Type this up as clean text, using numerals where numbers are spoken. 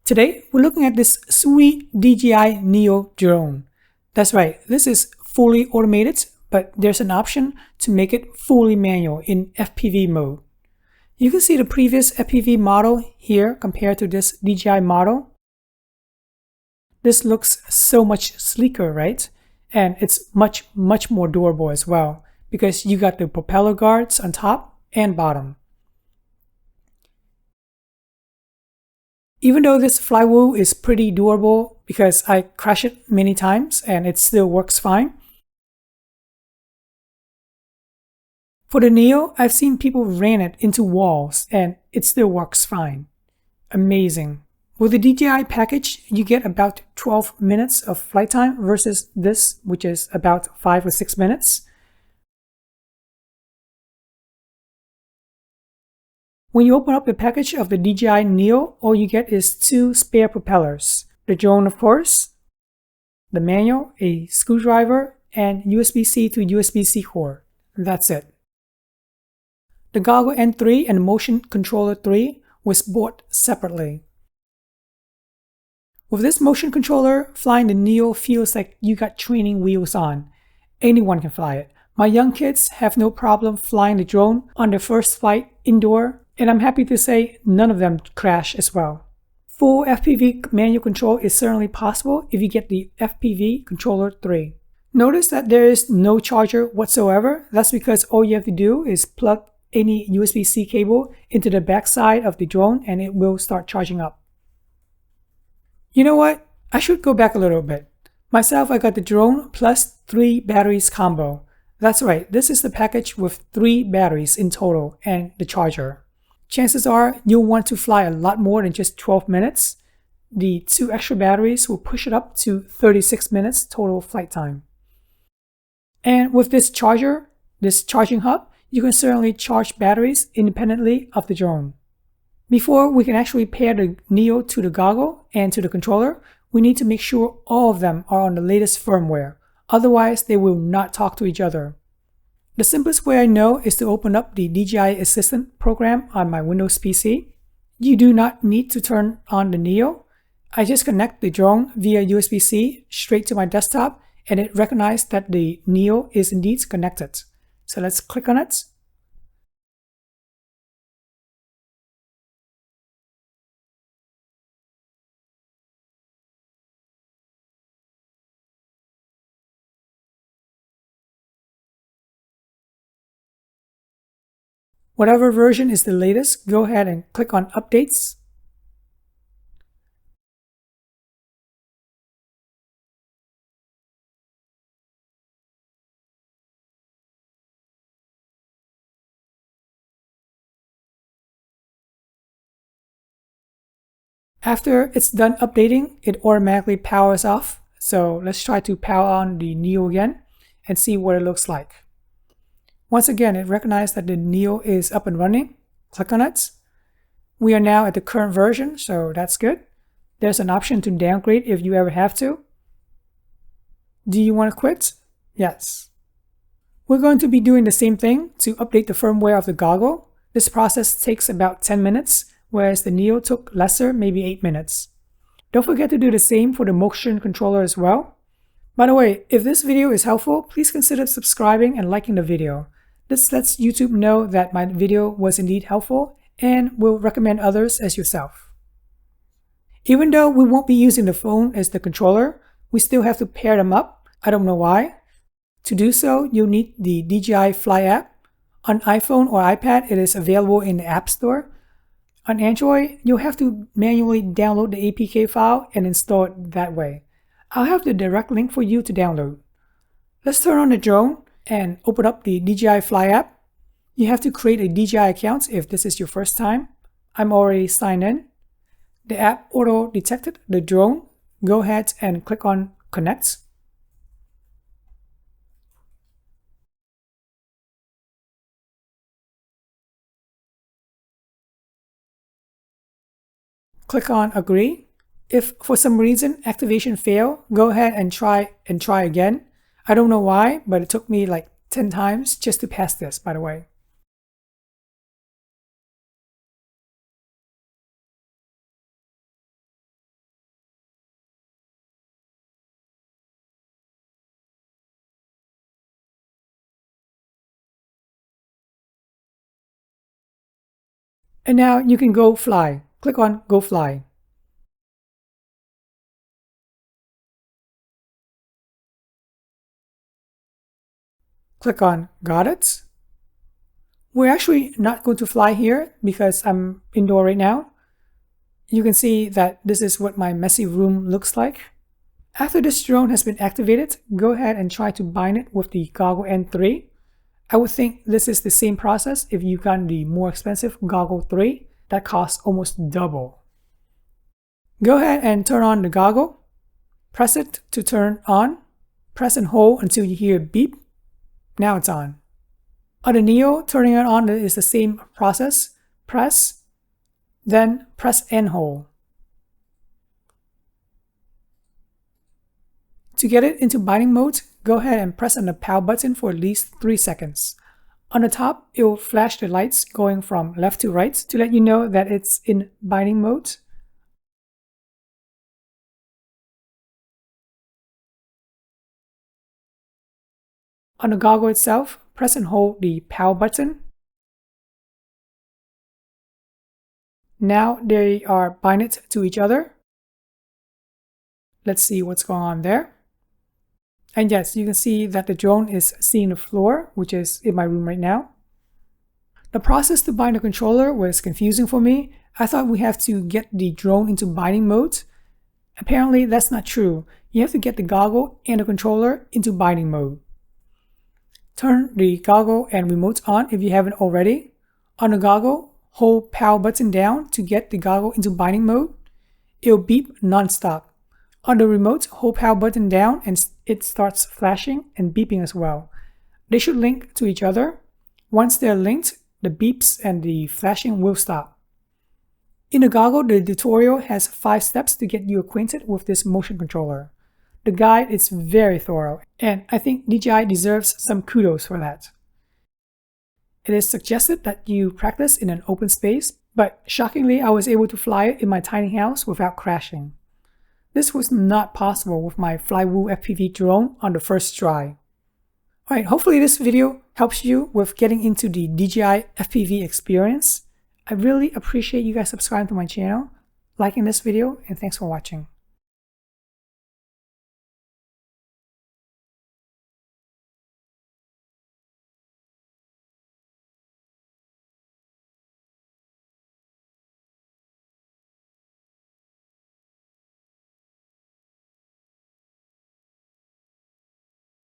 Today, we're looking at this sweet DJI Neo drone. That's right, this is fully automated, but there's an option to make it fully manual in FPV mode. You can see the previous FPV model here compared to this DJI model. This looks so much sleeker, right? And it's much more durable as well because you got the propeller guards on top and bottom. Even though this flywheel is pretty durable because I crashed it many times and it still works fine. For the Neo, I've seen people ran it into walls and it still works fine. Amazing. With the DJI package, you get about 12 minutes of flight time versus this, which is about 5 or 6 minutes. When you open up the package of the DJI Neo, all you get is 2 spare propellers. The drone, of course, the manual, a screwdriver, and USB-C to USB-C cord. That's it. The Goggle N3 and Motion Controller 3 was bought separately. With this motion controller, flying the Neo feels like you got training wheels on. Anyone can fly it. My young kids have no problem flying the drone on their first flight indoor, and I'm happy to say none of them crash as well. Full FPV manual control is certainly possible if you get the FPV Controller 3. Notice that there is no charger whatsoever. That's because all you have to do is plug any USB-C cable into the backside of the drone and it will start charging up. You know what? I should go back a little bit. Myself, I got the drone plus 3 batteries combo. That's right, this is the package with 3 batteries in total and the charger. Chances are you'll want to fly a lot more than just 12 minutes. The 2 extra batteries will push it up to 36 minutes total flight time. And with this charger, this charging hub, you can certainly charge batteries independently of the drone. Before we can actually pair the Neo to the goggle and to the controller, we need to make sure all of them are on the latest firmware. Otherwise, they will not talk to each other. The simplest way I know is to open up the DJI Assistant program on my Windows PC. You do not need to turn on the Neo. I just connect the drone via USB-C straight to my desktop and it recognized that the Neo is indeed connected. So let's click on it. Whatever version is the latest, go ahead and click on Updates. After it's done updating, it automatically powers off. So let's try to power on the Neo again and see what it looks like. Once again, it recognized that the Neo is up and running. Click on it. We are now at the current version, so that's good. There's an option to downgrade if you ever have to. Do you want to quit? Yes. We're going to be doing the same thing to update the firmware of the goggle. This process takes about 10 minutes, whereas the Neo took lesser, maybe 8 minutes. Don't forget to do the same for the motion controller as well. By the way, if this video is helpful, please consider subscribing and liking the video. This lets YouTube know that my video was indeed helpful and will recommend others as yourself. Even though we won't be using the phone as the controller, we still have to pair them up. I don't know why. To do so, you'll need the DJI Fly app. On iPhone or iPad, it is available in the App Store. On Android, you'll have to manually download the APK file and install it that way. I'll have the direct link for you to download. Let's turn on the drone and open up the DJI Fly app. You have to create a DJI account if this is your first time. I'm already signed in. The app auto-detected the drone. Go ahead and click on Connect. Click on Agree. If for some reason activation failed, go ahead and try again. I don't know why, but it took me like 10 times just to pass this, by the way. And now you can go fly. Click on Go Fly. Click on Got It. We're actually not going to fly here because I'm indoor right now. You can see that this is what my messy room looks like. After this drone has been activated, go ahead and try to bind it with the Goggle N3. I would think this is the same process if you got the more expensive Goggle 3 that costs almost double. Go ahead and turn on the goggle. Press it to turn on. Press and hold until you hear a beep. Now it's on. On the Neo, turning it on is the same process. Press, then press and hold. To get it into binding mode, go ahead and press on the power button for at least 3 seconds. On the top, it will flash the lights going from left to right to let you know that it's in binding mode. On the goggle itself, press and hold the power button. Now they are binded to each other. Let's see what's going on there. And yes, you can see that the drone is seeing the floor, which is in my room right now. The process to bind the controller was confusing for me. I thought we have to get the drone into binding mode. Apparently that's not true. You have to get the goggle and the controller into binding mode. Turn the goggle and remote on if you haven't already. On the goggle, hold power button down to get the goggle into binding mode. It'll beep non-stop. On the remote, hold power button down and it starts flashing and beeping as well. They should link to each other. Once they're linked, the beeps and the flashing will stop. In the goggle, the tutorial has 5 steps to get you acquainted with this motion controller. The guide is very thorough, and I think DJI deserves some kudos for that. It is suggested that you practice in an open space, but shockingly I was able to fly it in my tiny house without crashing. This was not possible with my Flywoo FPV drone on the first try. Alright, hopefully this video helps you with getting into the DJI FPV experience. I really appreciate you guys subscribing to my channel, liking this video, and thanks for watching.